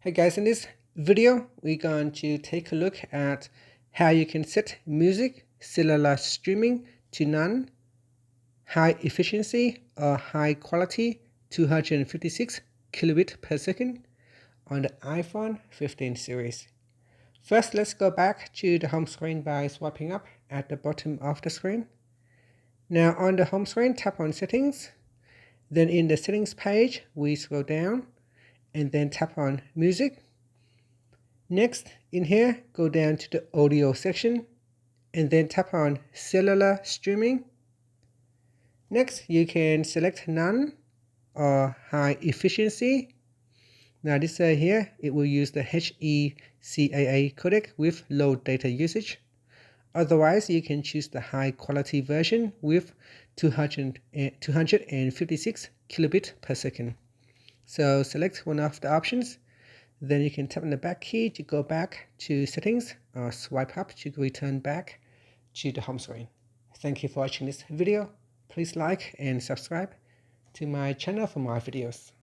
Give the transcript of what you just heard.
Hey guys, in this video, we're going to take a look at how you can set music cellular streaming to none, high efficiency or high quality 256 kilobit per second on the iPhone 15 series. First, let's go back to the home screen by swiping up at the bottom of the screen. Now on the home screen, tap on settings. Then in the settings page, we scroll down and then tap on music. Next, in here, go down to the audio section and then tap on cellular streaming. Next, you can select none or high efficiency. Now this here, it will use the HECAA codec with low data usage. Otherwise, you can choose the high quality version with 256 kilobit per second. So select one of the options. Then you can tap on the back key to go back to settings or swipe up to return back to the home screen. Thank you for watching this video. Please like and subscribe to my channel for more videos.